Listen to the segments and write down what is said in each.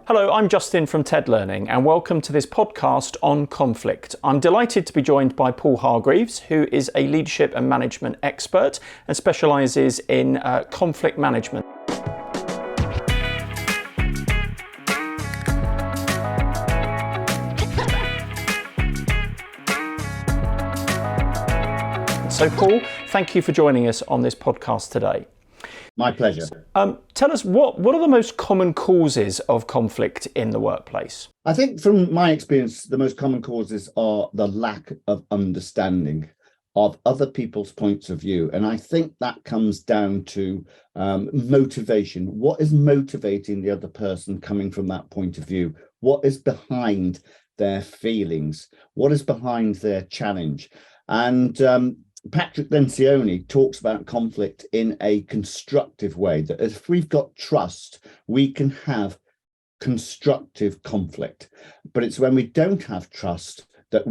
Hello, I'm Justin from TED Learning and welcome to this podcast on conflict. I'm delighted to be joined by Paul Hargreaves, who is a leadership and management expert and specialises in conflict management. So Paul, thank you for joining us on this podcast today. My pleasure. Tell us, what are the most common causes of conflict in the workplace? I think from my experience, the most common causes are the lack of understanding of other people's points of view. And I think that comes down to motivation. What is motivating the other person coming from that point of view? What is behind their feelings? What is behind their challenge? And Patrick Lencioni talks about conflict in a constructive way, that if we've got trust, we can have constructive conflict. But it's when we don't have trust that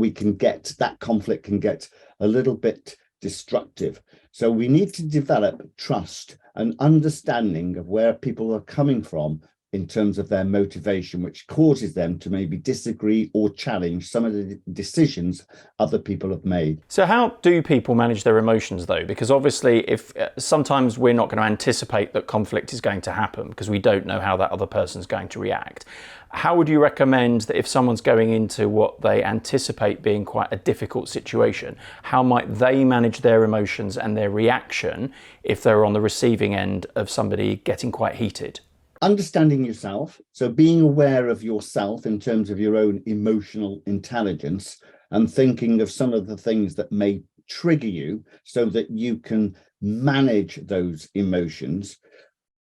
that conflict can get a little bit destructive. So we need to develop trust and understanding of where people are coming from in terms of their motivation, which causes them to maybe disagree or challenge some of the decisions other people have made. So how do people manage their emotions though? Because obviously if sometimes we're not going to anticipate that conflict is going to happen because we don't know how that other person's going to react. How would you recommend that if someone's going into what they anticipate being quite a difficult situation, how might they manage their emotions and their reaction if they're on the receiving end of somebody getting quite heated? Understanding yourself, so being aware of yourself in terms of your own emotional intelligence and thinking of some of the things that may trigger you so that you can manage those emotions,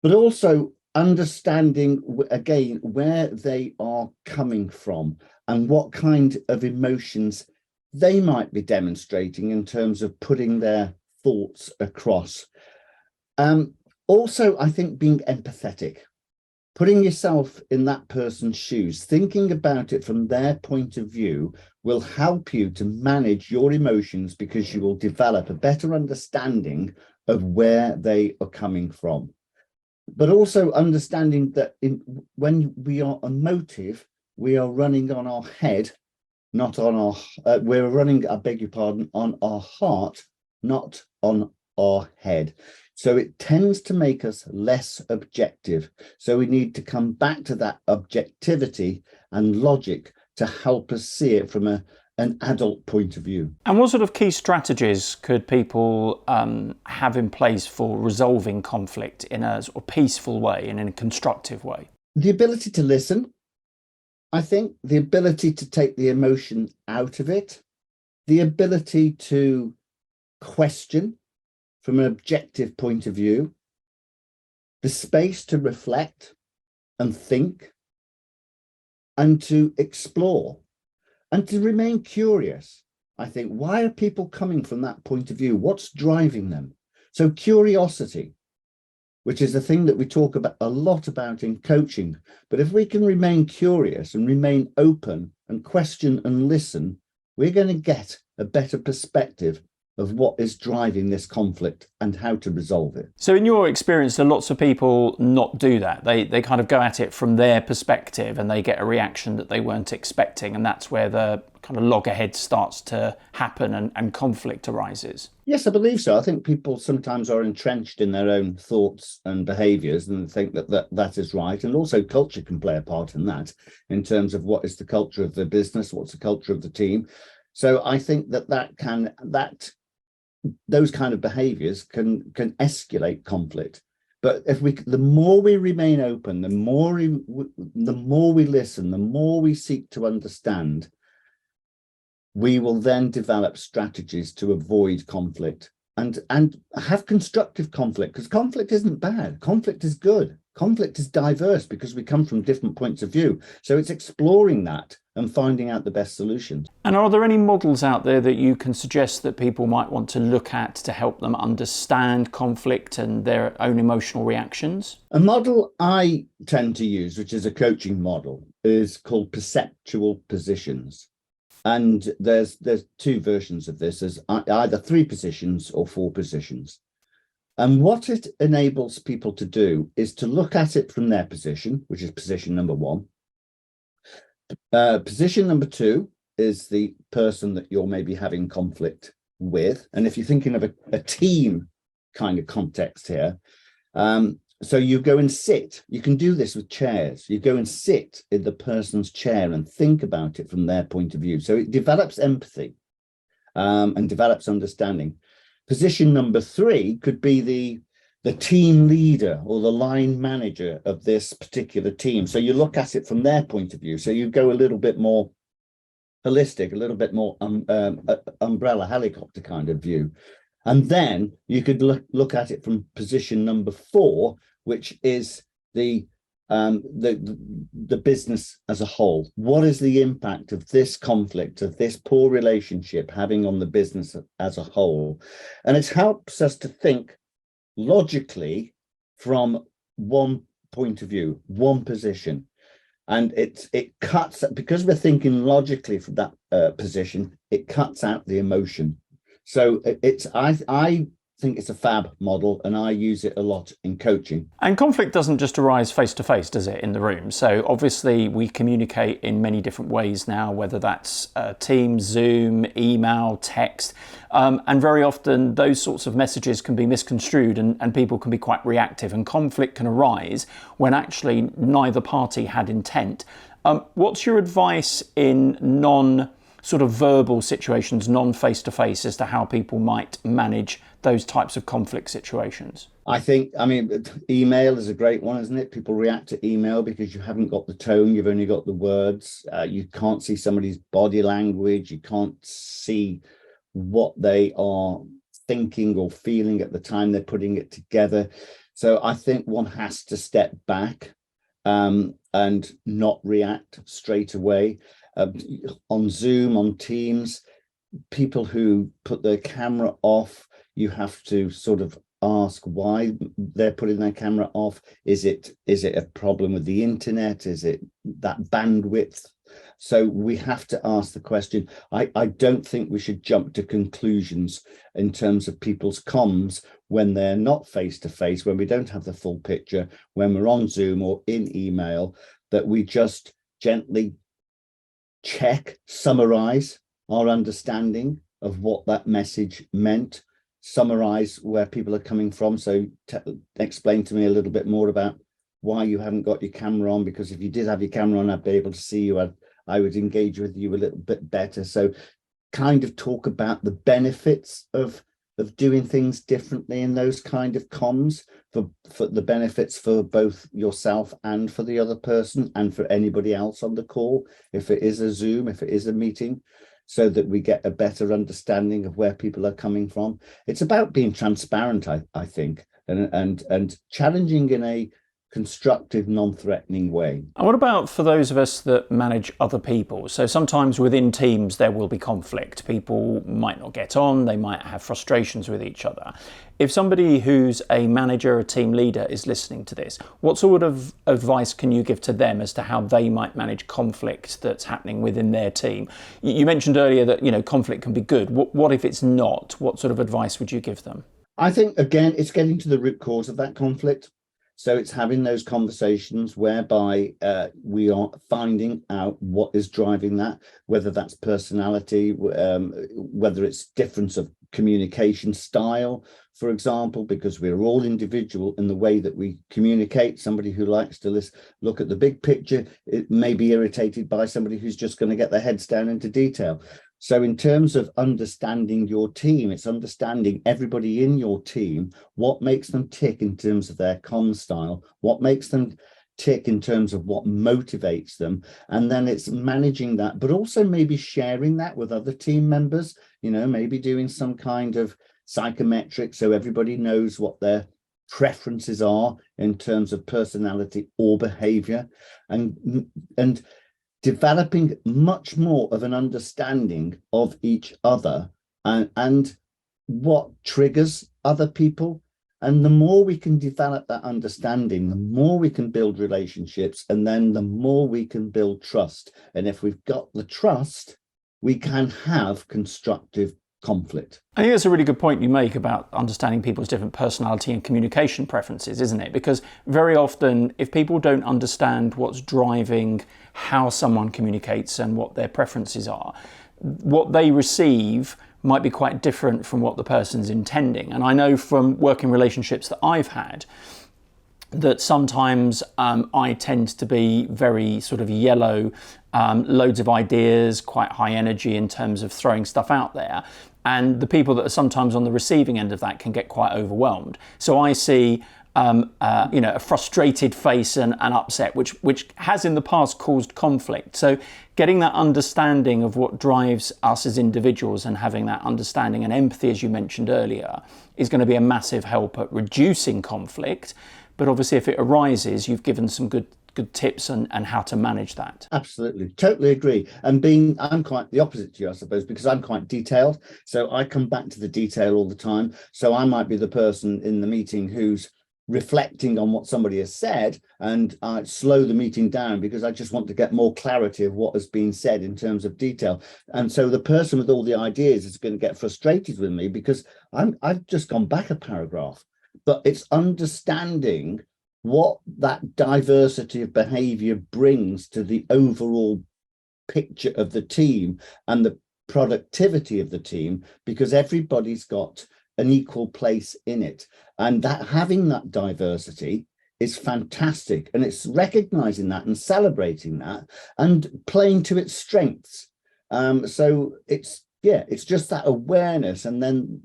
but also understanding, again, where they are coming from and what kind of emotions they might be demonstrating in terms of putting their thoughts across. Also, I think being empathetic. Putting yourself in that person's shoes, thinking about it from their point of view will help you to manage your emotions because you will develop a better understanding of where they are coming from. But also understanding that when we are emotive, we are running on our head, not on our, we're running, I beg your pardon, on our heart, not on our head. So it tends to make us less objective. So we need to come back to that objectivity and logic to help us see it from an adult point of view. And what sort of key strategies could people have in place for resolving conflict in a sort of peaceful way and in a constructive way? The ability to listen, I think, the ability to take the emotion out of it, the ability to question from an objective point of view, the space to reflect and think and to explore and to remain curious. I think, why are people coming from that point of view? What's driving them? So curiosity, which is a thing that we talk about a lot about in coaching. But if we can remain curious and remain open and question and listen, we're going to get a better perspective of what is driving this conflict and how to resolve it. So in your experience, do lots of people not do that? They kind of go at it from their perspective and they get a reaction that they weren't expecting, and that's where the kind of loggerhead starts to happen and conflict arises? Yes, I believe so. I think people sometimes are entrenched in their own thoughts and behaviours and think that is right. And also culture can play a part in that, in terms of what is the culture of the business, what's the culture of the team. So I think those kind of behaviors can escalate conflict. But the more we remain open, the more we listen, the more we seek to understand, we will then develop strategies to avoid conflict and have constructive conflict, because conflict isn't bad. Conflict is good. Conflict is diverse because we come from different points of view. So it's exploring that and finding out the best solutions. And are there any models out there that you can suggest that people might want to look at to help them understand conflict and their own emotional reactions? A model I tend to use, which is a coaching model, is called perceptual positions. And there's two versions of this. There's either 3 positions or 4 positions. And what it enables people to do is to look at it from their position, which is position number 1, Position number 2 is the person that you're maybe having conflict with. And if you're thinking of a team kind of context here, so you go and sit. You can do this with chairs. You go and sit in the person's chair and think about it from their point of view. So it develops empathy and develops understanding. Position number 3 could be the team leader or the line manager of this particular team. So you look at it from their point of view. So you go a little bit more holistic, a little bit more umbrella helicopter kind of view. And then you could look at it from position number 4, which is the business as a whole. What is the impact of this conflict, of this poor relationship having on the business as a whole? And it helps us to think logically from one point of view, one position. And it cuts, because we're thinking logically from that position, it cuts out the emotion. So I think it's a fab model, and I use it a lot in coaching. And conflict doesn't just arise face to face, does it, in the room? So obviously we communicate in many different ways now, whether that's Teams, Zoom, email, text, and very often those sorts of messages can be misconstrued and people can be quite reactive, and conflict can arise when actually neither party had intent. What's your advice in sort of verbal situations, non-face-to-face, as to how people might manage those types of conflict situations? I mean, email is a great one, isn't it? People react to email because you haven't got the tone, you've only got the words. You can't see somebody's body language. You can't see what they are thinking or feeling at the time they're putting it together. So I think one has to step back and not react straight away. On Zoom, on Teams, people who put their camera off, you have to sort of ask why they're putting their camera off. Is it a problem with the internet? Is it that bandwidth? So we have to ask the question. I don't think we should jump to conclusions in terms of people's comms when they're not face to face, when we don't have the full picture, when we're on Zoom or in email, that we just gently check, summarize our understanding of what that message meant, summarize where people are coming from. So explain to me a little bit more about why you haven't got your camera on, because if you did have your camera on, I'd be able to see you. I would engage with you a little bit better. So kind of talk about the benefits of doing things differently in those kind of comms, for the benefits for both yourself and for the other person and for anybody else on the call, if it is a Zoom, if it is a meeting, so that we get a better understanding of where people are coming from. It's about being transparent, I think, and challenging in a constructive, non-threatening way. And what about for those of us that manage other people? So sometimes within teams there will be conflict. People might not get on, they might have frustrations with each other. If somebody who's a manager, a team leader is listening to this, what sort of advice can you give to them as to how they might manage conflict that's happening within their team? You mentioned earlier that, conflict can be good. What if it's not? What sort of advice would you give them? I think, again, it's getting to the root cause of that conflict. So it's having those conversations whereby we are finding out what is driving that, whether that's personality, whether it's difference of communication style, for example, because we're all individual in the way that we communicate. Somebody who likes to look at the big picture, it may be irritated by somebody who's just going to get their heads down into detail. So in terms of understanding your team, it's understanding everybody in your team, what makes them tick in terms of their comm style, what makes them tick in terms of what motivates them. And then it's managing that, but also maybe sharing that with other team members, maybe doing some kind of psychometric so everybody knows what their preferences are in terms of personality or behavior, and developing much more of an understanding of each other and what triggers other people. And the more we can develop that understanding, the more we can build relationships, and then the more we can build trust. And if we've got the trust, we can have constructive conflict. I think that's a really good point you make about understanding people's different personality and communication preferences, isn't it? Because very often, if people don't understand what's driving how someone communicates and what their preferences are, what they receive might be quite different from what the person's intending. And I know from working relationships that I've had, that sometimes I tend to be very sort of yellow, loads of ideas, quite high energy in terms of throwing stuff out there. And the people that are sometimes on the receiving end of that can get quite overwhelmed. So I see a frustrated face and upset, which has in the past caused conflict. So getting that understanding of what drives us as individuals and having that understanding and empathy, as you mentioned earlier, is going to be a massive help at reducing conflict. But obviously, if it arises, you've given some good tips and how to manage that. Absolutely, totally agree. And I'm quite the opposite to you, I suppose, because I'm quite detailed. So I come back to the detail all the time. So I might be the person in the meeting who's reflecting on what somebody has said, and I slow the meeting down because I just want to get more clarity of what has been said in terms of detail. And so the person with all the ideas is going to get frustrated with me because I've just gone back a paragraph. But it's understanding what that diversity of behavior brings to the overall picture of the team and the productivity of the team, because everybody's got an equal place in it. And that having that diversity is fantastic. And it's recognizing that and celebrating that and playing to its strengths. So it's just that awareness. And then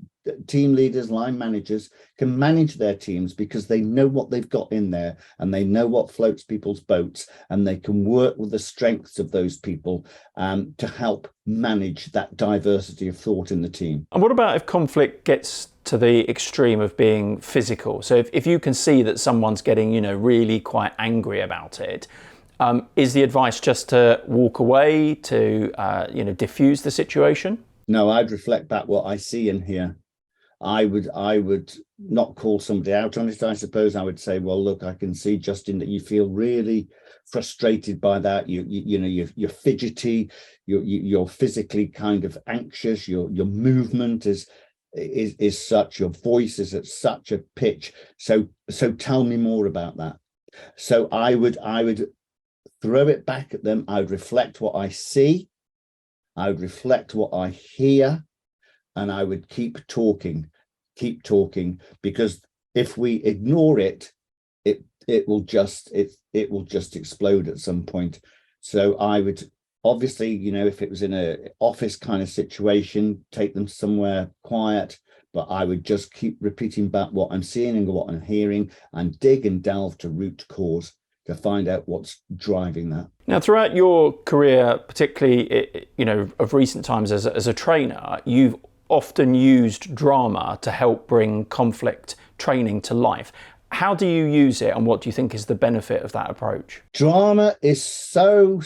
team leaders, line managers can manage their teams because they know what they've got in there and they know what floats people's boats, and they can work with the strengths of those people to help manage that diversity of thought in the team. And what about if conflict gets to the extreme of being physical? So if you can see that someone's getting, really quite angry about it, is the advice just to walk away, to, diffuse the situation? No, I'd reflect back what I see and hear. I would not call somebody out on it. I suppose I would say, well, look, I can see, Justin, that you feel really frustrated by that. You're fidgety. You're physically kind of anxious. Your movement is such. Your voice is at such a pitch. So tell me more about that. So I would throw it back at them. I would reflect what I see. I would reflect what I hear. And I would keep talking, because if we ignore it, it will just explode at some point. So I would obviously, if it was in an office kind of situation, take them somewhere quiet, but I would just keep repeating back what I'm seeing and what I'm hearing, and dig and delve to root cause to find out what's driving that. Now, throughout your career, particularly, of recent times as a trainer, you've often used drama to help bring conflict training to life. How do you use it, and what do you think is the benefit of that approach? Drama is so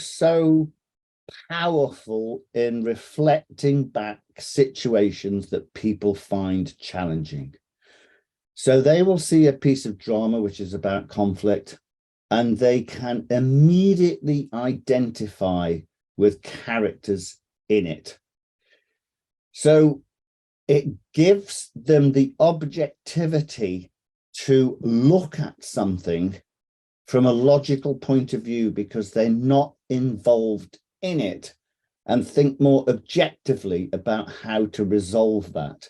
powerful in reflecting back situations that people find challenging. So they will see a piece of drama which is about conflict, and they can immediately identify with characters in it. So it gives them the objectivity to look at something from a logical point of view, because they're not involved in it, and think more objectively about how to resolve that.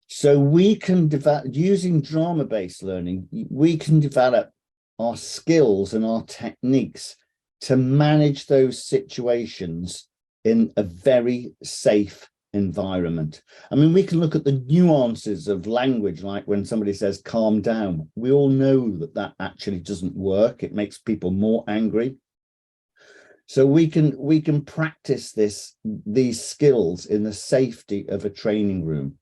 So we can develop, using drama-based learning, we can develop our skills and our techniques to manage those situations in a very safe environment. I mean, we can look at the nuances of language, like when somebody says calm down. We all know that actually doesn't work. It makes people more angry. So we can practice these skills in the safety of a training room,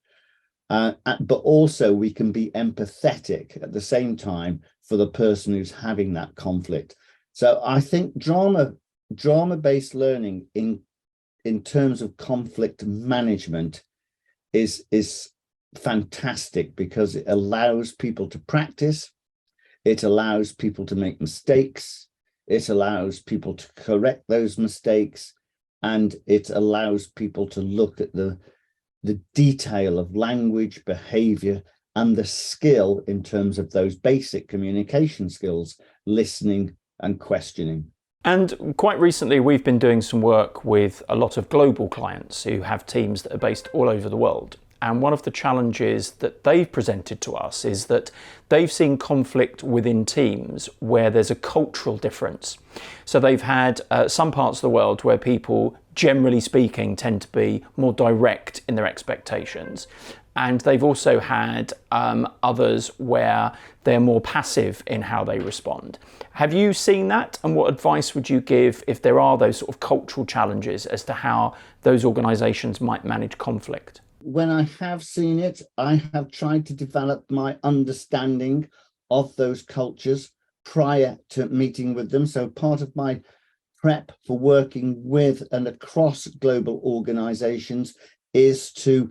but also we can be empathetic at the same time for the person who's having that conflict. So I think drama-based learning in terms of conflict management is fantastic, because it allows people to practice, it allows people to make mistakes, it allows people to correct those mistakes, and it allows people to look at the the detail of language, behavior, and the skill in terms of those basic communication skills, listening and questioning. And quite recently, we've been doing some work with a lot of global clients who have teams that are based all over the world. And one of the challenges that they've presented to us is that they've seen conflict within teams where there's a cultural difference. So they've had some parts of the world where people, generally speaking, tend to be more direct in their expectations. And they've also had others where they're more passive in how they respond. Have you seen that? And what advice would you give if there are those sort of cultural challenges as to how those organisations might manage conflict? When I have seen it, I have tried to develop my understanding of those cultures prior to meeting with them. So part of my prep for working with and across global organizations is to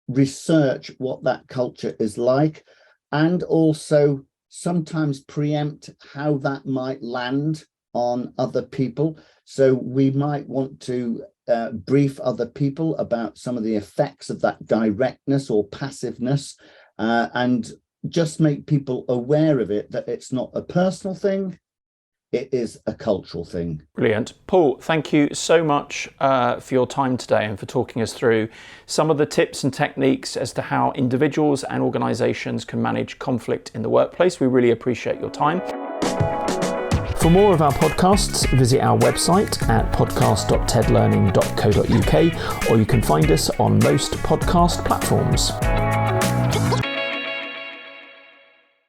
research what that culture is like, and also sometimes preempt how that might land on other people. So we might want to brief other people about some of the effects of that directness or passiveness, and just make people aware of it, that it's not a personal thing, it is a cultural thing. Brilliant. Paul, thank you so much for your time today and for talking us through some of the tips and techniques as to how individuals and organisations can manage conflict in the workplace. We really appreciate your time. For more of our podcasts, visit our website at podcast.tedlearning.co.uk, or you can find us on most podcast platforms.